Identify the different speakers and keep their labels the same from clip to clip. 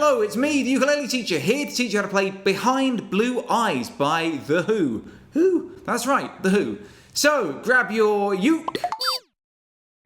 Speaker 1: Hello, it's me, the ukulele teacher, here to teach you how to play Behind Blue Eyes by The Who. Who? That's right, The Who. So, grab your uke.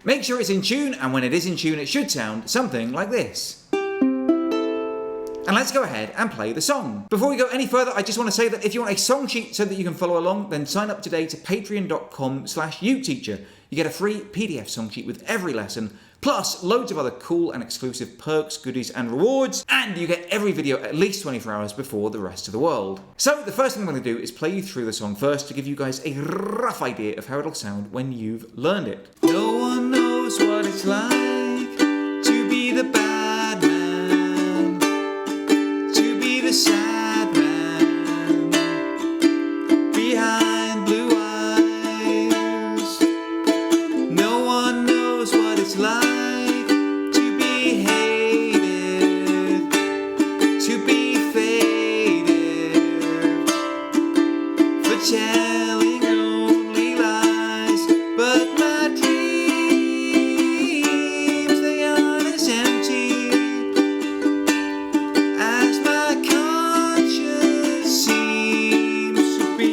Speaker 1: Make sure it's in tune, and when it is in tune, it should sound something like this. And let's go ahead and play the song. Before we go any further, I just want to say that if you want a song sheet so that you can follow along, then sign up today to patreon.com/uketeacher. You get a free PDF song sheet with every lesson, plus loads of other cool and exclusive perks, goodies and rewards, and you get every video at least 24 hours before the rest of the world. So the first thing I'm going to do is play you through the song first to give you guys a rough idea of how it'll sound when you've learned it. No one knows what it's like to be the bad man, to be the sad man, behind blue eyes. No one knows what it's like to be hated, to be faded, for telling only lies. But my dreams, they aren't as empty as my conscience seems to be.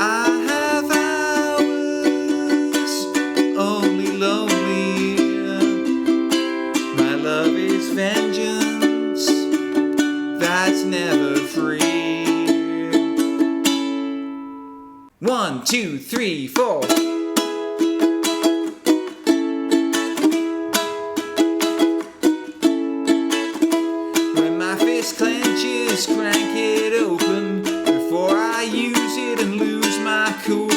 Speaker 1: I have hours only lonely. My love is vengeance that's never free. 1, 2, 3, 4. When my fist clenches, crank it open before I use it and lose my cool.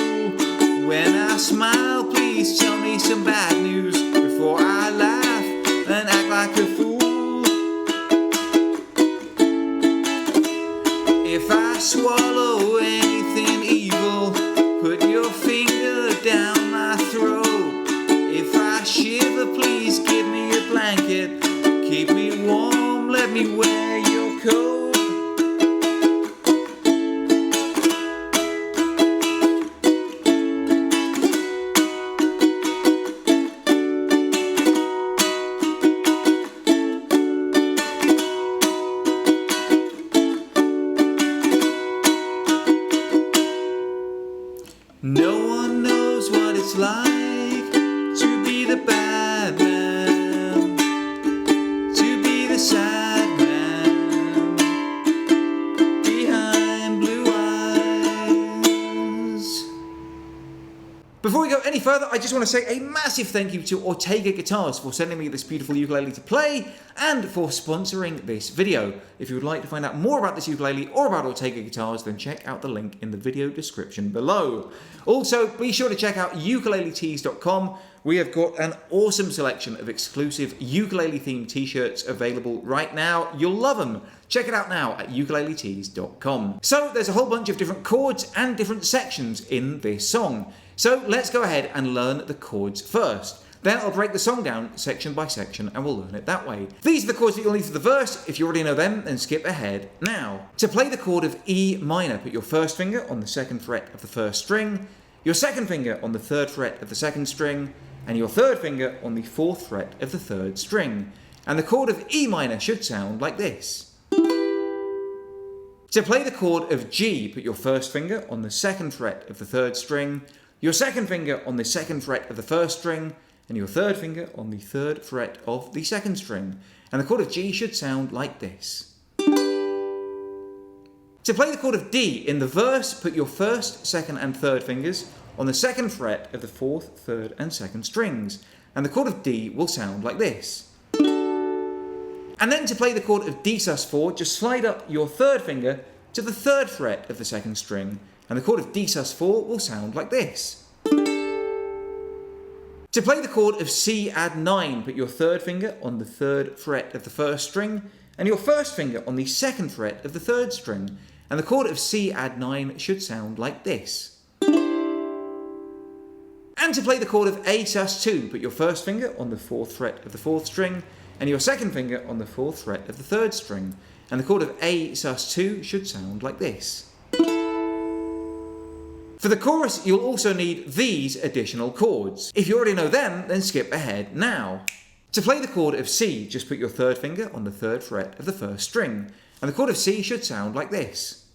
Speaker 1: When I smile, please tell me some bad news before I laugh and act like a fool. If I swallow anything evil, put your finger down my throat. If I shiver, please give me a blanket. Keep me warm, let me wear your coat. No one knows what it's like to be the bad man, to be the sad man, behind blue eyes. Before we go any further, I just want to say a massive thank you to Ortega Guitars for sending me this beautiful ukulele to play and for sponsoring this video. If you would like to find out more about this ukulele or about Ortega Guitars, then check out the link in the video description below. Also, be sure to check out ukuleletees.com. We have got an awesome selection of exclusive ukulele-themed t-shirts available right now. You'll love them. Check it out now at ukuleletees.com. So there's a whole bunch of different chords and different sections in this song. So let's go ahead and learn the chords first. Then I'll break the song down section by section and we'll learn it that way. These are the chords that you'll need for the verse. If you already know them, then skip ahead now. To play the chord of E minor, put your first finger on the second fret of the first string, your second finger on the third fret of the second string, and your third finger on the fourth fret of the third string. And the chord of E minor should sound like this. To play the chord of G, put your first finger on the second fret of the third string, your second finger on the second fret of the first string, and your third finger on the third fret of the second string. And the chord of G should sound like this. To play the chord of D in the verse, put your first, second and third fingers on the second fret of the fourth, third and second strings. And the chord of D will sound like this. And then to play the chord of D sus4, just slide up your third finger to the third fret of the second string. And the chord of D sus4 will sound like this. To play the chord of C add 9, put your third finger on the third fret of the first string and your first finger on the second fret of the third string. And the chord of C add 9 should sound like this. And to play the chord of A sus2, put your first finger on the fourth fret of the fourth string and your second finger on the fourth fret of the third string. And the chord of A sus2 should sound like this. For the chorus, you'll also need these additional chords. If you already know them, then skip ahead now. To play the chord of C, just put your third finger on the third fret of the first string, and the chord of C should sound like this.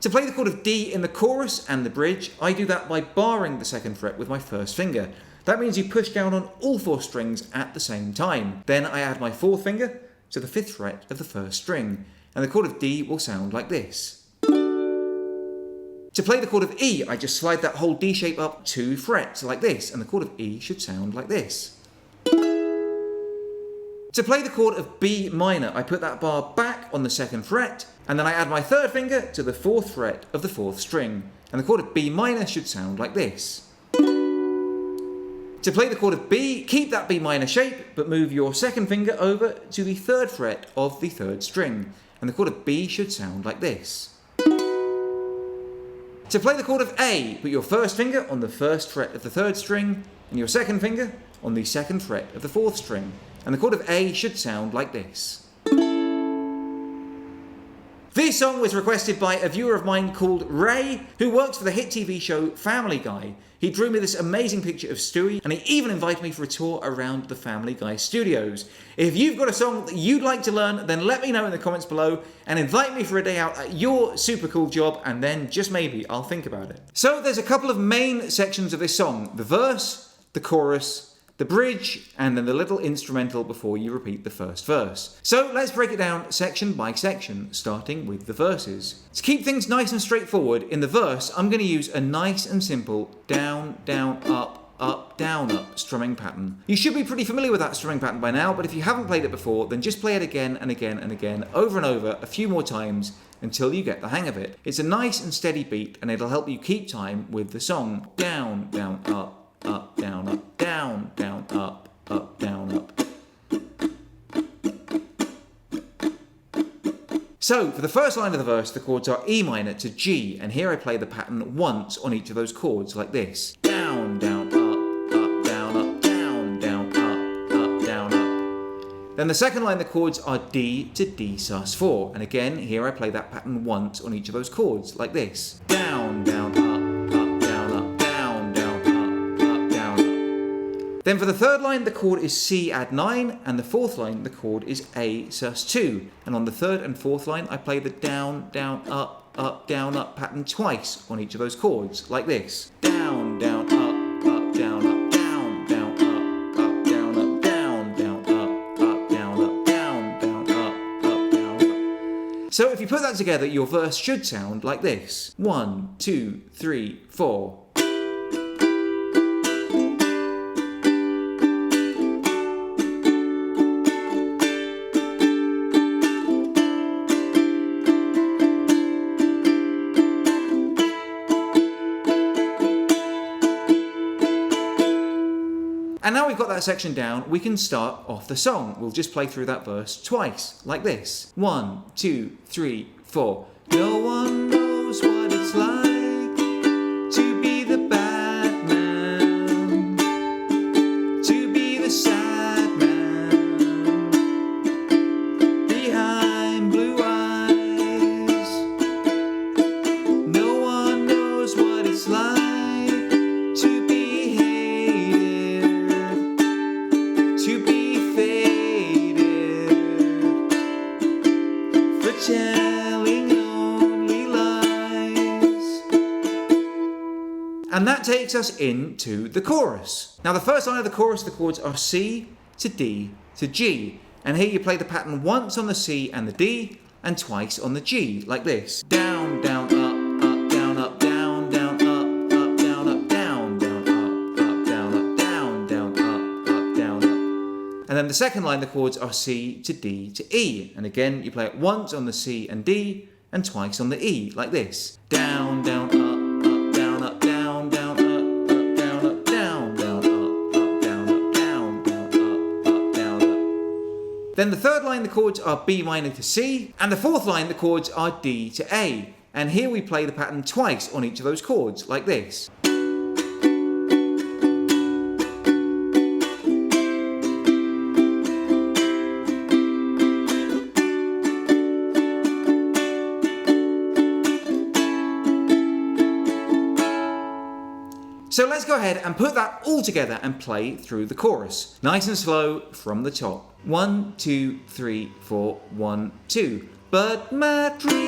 Speaker 1: To play the chord of D in the chorus and the bridge, I do that by barring the second fret with my first finger. That means you push down on all 4 strings at the same time. Then I add my fourth finger to the 5th fret of the first string, and the chord of D will sound like this. To play the chord of E, I just slide that whole D shape up 2 frets like this, and the chord of E should sound like this. To play the chord of B minor, I put that bar back on the 2nd fret, and then I add my third finger to the 4th fret of the 4th string, and the chord of B minor should sound like this. To play the chord of B, keep that B minor shape, but move your second finger over to the 3rd fret of the 3rd string, and the chord of B should sound like this. To play the chord of A, put your first finger on the 1st fret of the 3rd string, and your second finger on the 2nd fret of the 4th string, and the chord of A should sound like this. This song was requested by a viewer of mine called Ray, who works for the hit TV show Family Guy. He drew me this amazing picture of Stewie, and he even invited me for a tour around the Family Guy studios. If you've got a song that you'd like to learn, then let me know in the comments below and invite me for a day out at your super cool job, and then just maybe I'll think about it. So there's a couple of main sections of this song: the verse, the chorus, the bridge, and then the little instrumental before you repeat the first verse. So let's break it down section by section, starting with the verses. To keep things nice and straightforward, in the verse I'm going to use a nice and simple down, down, up, down, up strumming pattern. You should be pretty familiar with that strumming pattern by now, but if you haven't played it before, then just play it again and again and again, over and over, a few more times, until you get the hang of it. It's a nice and steady beat, and it'll help you keep time with the song. Down, down, up, down, up, down, down, up, down, up. So, for the first line of the verse, the chords are E minor to G, and here I play the pattern once on each of those chords, like this. Down, down, up, down, up, down, down, up, down, up. Then the second line, the chords are D to D sus4, and again, here I play that pattern once on each of those chords, like this. Down, down, up, down, up, down, down, up, down, up. Then for the third line, the chord is C add 9, and the fourth line, the chord is A sus2. And on the third and fourth line, I play the down, down, up, down, up pattern twice on each of those chords, like this. Down, down, up, down, up, down, down, up, down, up, down, down, up, down, up, down, down, up, down, up. So if you put that together, your verse should sound like this. 1, 2, 3, 4. And now we've got that section down, we can start off the song. We'll just play through that verse twice, like this. 1, 2, 3, 4. No one knows what it's like to be the bad man, to be the sad man behind blue eyes. No one knows what it's like to be hated, to be faded, for telling only lies. And that takes us into the chorus. Now the first line of the chorus, the chords are C to D to G. And here you play the pattern once on the C and the D, and twice on the G, like this. Down, down, up, down, up, down, down, up, down, up, down, down, up, down, up, down, down, up, down, up. And then the second line, the chords are C to D to E. And again, you play it once on the C and D, and twice on the E, like this. Down, down, up, down, up, down, down, up, down, up, down, down, up, down, up, down, down, up, down, up. Then the third line, the chords are B minor to C, and the fourth line, the chords are D to A. And here we play the pattern twice on each of those chords, like this. So let's go ahead and put that all together and play through the chorus. Nice and slow from the top. 1, 2, 3, 4, 1, 2. But my dreams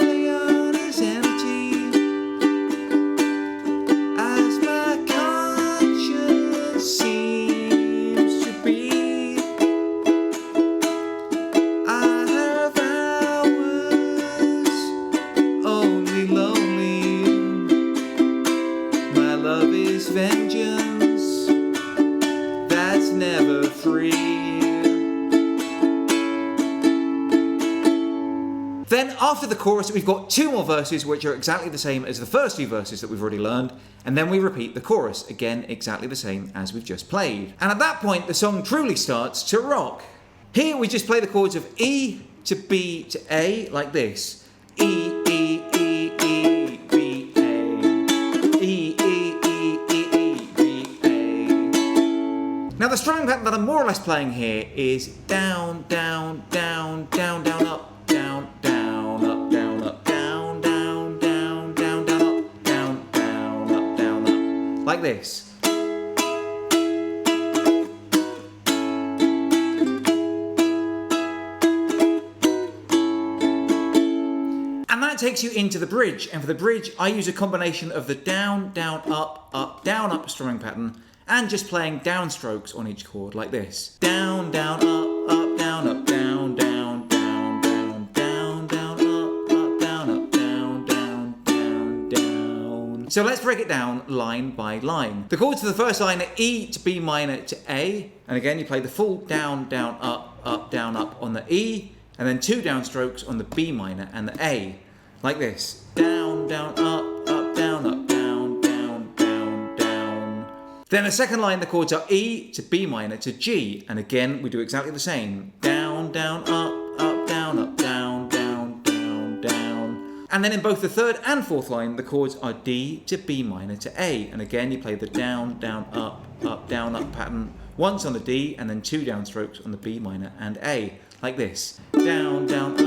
Speaker 1: lay on as empty as my conscience seems to be. I have hours only lonely. My love is vengeance that's never free. Then after the chorus, we've got 2 more verses which are exactly the same as the first 2 verses that we've already learned, and then we repeat the chorus, again exactly the same as we've just played. And at that point, the song truly starts to rock. Here we just play the chords of E to B to A like this. E, E, E, E, B, A. E, E, E, E, E, B, A. Now the strumming pattern that I'm more or less playing here is down, down, down, down, down, up, down, down, up, down, up, down, down, down, down, down, up, down, down, up, down, up, like this. And that takes you into the bridge, and for the bridge I use a combination of the down, down, up, down, up strumming pattern and just playing downstrokes on each chord like this. Down, down, up, down, up, down, down, down, down, down, down, up, down, up, down, down, down, down. So let's break it down line by line. The chords for the first line are E to B minor to A, and again you play the full down, down, up, down, up on the E, and then 2 downstrokes on the B minor and the A, like this. Down, down, up, down, up, down, down, down, down. Then the second line, the chords are E to B minor to G, and again we do exactly the same. Down, down, up, down, down, down, down. And then in both the third and fourth line, the chords are D to B minor to A, and again you play the down, down, up, down, up pattern once on the D, and then 2 downstrokes on the B minor and A, like this. Down, down, up,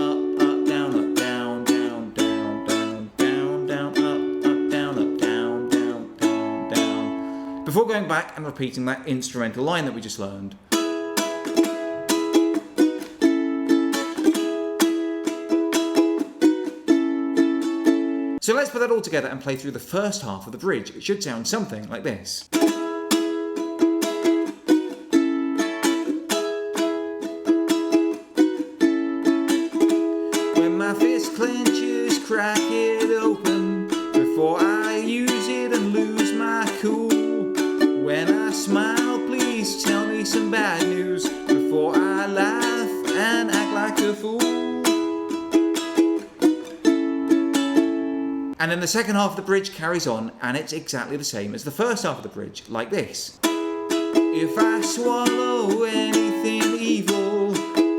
Speaker 1: down, up, down, down, down, down, down, down, up, down, up, down, down, down, down. Before going back and repeating that instrumental line that we just learned. So let's put that all together and play through the first half of the bridge. It should sound something like this. Clenches, crack it open before I use it and lose my cool. When I smile, please tell me some bad news before I laugh and act like a fool. And then the second half of the bridge carries on, and it's exactly the same as the first half of the bridge, like this. If I swallow anything evil,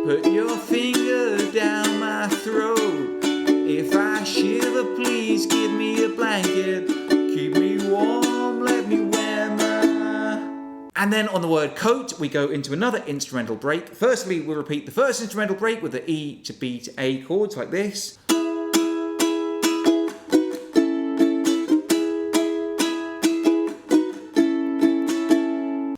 Speaker 1: put your finger down my throat. If I shiver, please give me a blanket. Keep me warm, let me wear my... And then on the word coat, we go into another instrumental break. Firstly, we'll repeat the first instrumental break with the E to B to A chords like this.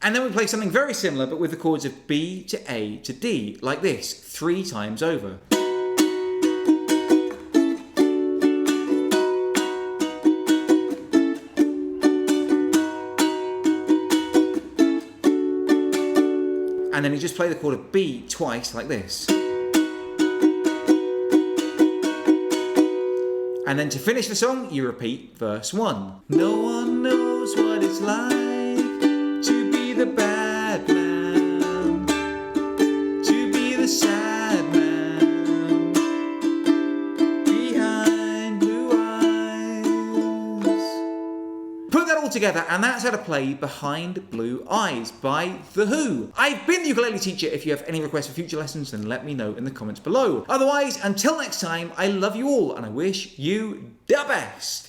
Speaker 1: And then we play something very similar, but with the chords of B to A to D, like this, 3 times over. And then you just play the chord of B twice, like this. And then to finish the song, you repeat verse 1. No one knows what it's like to be the bad man, to be the sad man behind blue eyes. Put that all together, and that's how to play Behind Blue Eyes by The Who. I've been the ukulele teacher. If you have any requests for future lessons, then let me know in the comments below. Otherwise, until next time, I love you all, and I wish you the best.